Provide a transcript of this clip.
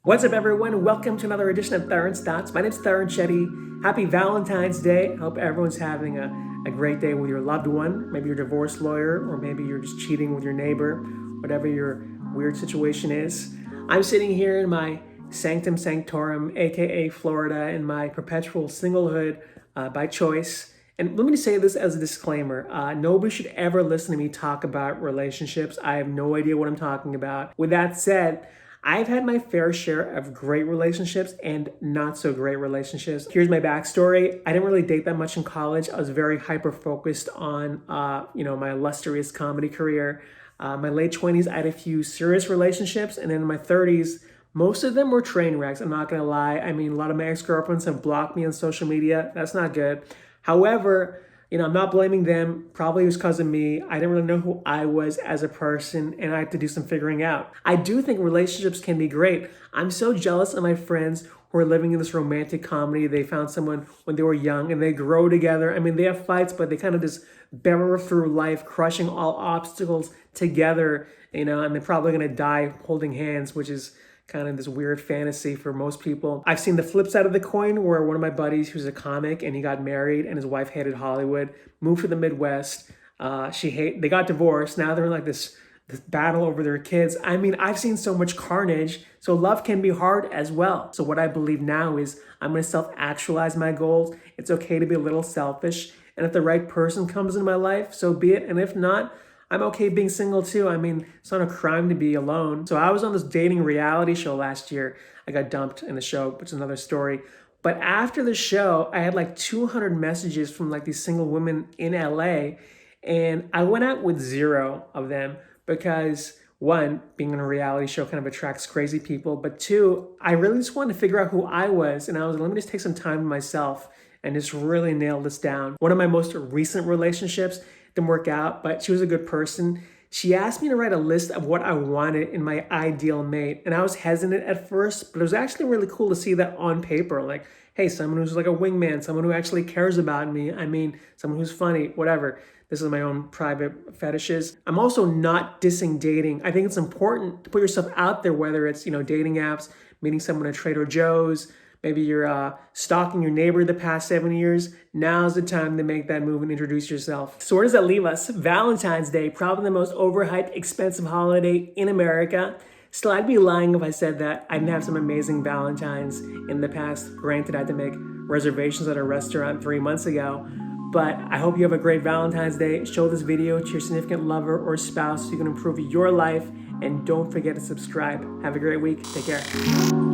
What's up, everyone? Welcome to another edition of Tarun's Thoughts. My name's Tarun Shetty. Happy Valentine's Day. Hope everyone's having a great day with your loved one. Maybe you're a divorce lawyer, or maybe you're just cheating with your neighbor, whatever your weird situation is. I'm sitting here in my sanctum sanctorum, aka Florida, in my perpetual singlehood by choice. And let me say this as a disclaimer. Nobody should ever listen to me talk about relationships. I have no idea what I'm talking about. With that said, I've had my fair share of great relationships and not so great relationships. Here's my backstory. I didn't really date that much in college. I was very hyper-focused on, my illustrious comedy career. My late 20s, I had a few serious relationships, and then in my 30s, most of them were train wrecks. I'm not gonna lie. I mean, a lot of my ex-girlfriends have blocked me on social media. That's not good. However, I'm not blaming them. Probably it was because of me. I didn't really know who I was as a person, and I had to do some figuring out. I do think relationships can be great. I'm so jealous of my friends who are living in this romantic comedy. They found someone when they were young, and they grow together. I mean, they have fights, but they kind of just barrel through life, crushing all obstacles together, and they're probably gonna die holding hands, which is kind of this weird fantasy for most people. I've seen the flip side of the coin where one of my buddies who's a comic and he got married and his wife hated Hollywood, moved to the Midwest. They got divorced. Now they're in like this battle over their kids. I mean, I've seen so much carnage. So love can be hard as well. So what I believe now is I'm going to self-actualize my goals. It's okay to be a little selfish. And if the right person comes in my life, so be it. And if not, I'm okay being single too. I mean, it's not a crime to be alone. So I was on this dating reality show last year. I got dumped in the show, which is another story. But after the show, I had like 200 messages from like these single women in LA. And I went out with 0 of them because one, being on a reality show kind of attracts crazy people. But two, I really just wanted to figure out who I was. And I was like, let me just take some time to myself and just really nail this down. One of my most recent relationships didn't work out, but she was a good person. She asked me to write a list of what I wanted in my ideal mate. And I was hesitant at first, but it was actually really cool to see that on paper. Like, hey, someone who's like a wingman, someone who actually cares about me. I mean, someone who's funny, whatever. This is my own private fetishes. I'm also not dissing dating. I think it's important to put yourself out there, whether it's, dating apps, meeting someone at Trader Joe's, maybe you're stalking your neighbor the past 7 years. Now's the time to make that move and introduce yourself. So where does that leave us? Valentine's Day, probably the most overhyped, expensive holiday in America. Still, I'd be lying if I said that I didn't have some amazing Valentines in the past. Granted, I had to make reservations at a restaurant 3 months ago. But I hope you have a great Valentine's Day. Show this video to your significant lover or spouse so you can improve your life. And don't forget to subscribe. Have a great week. Take care.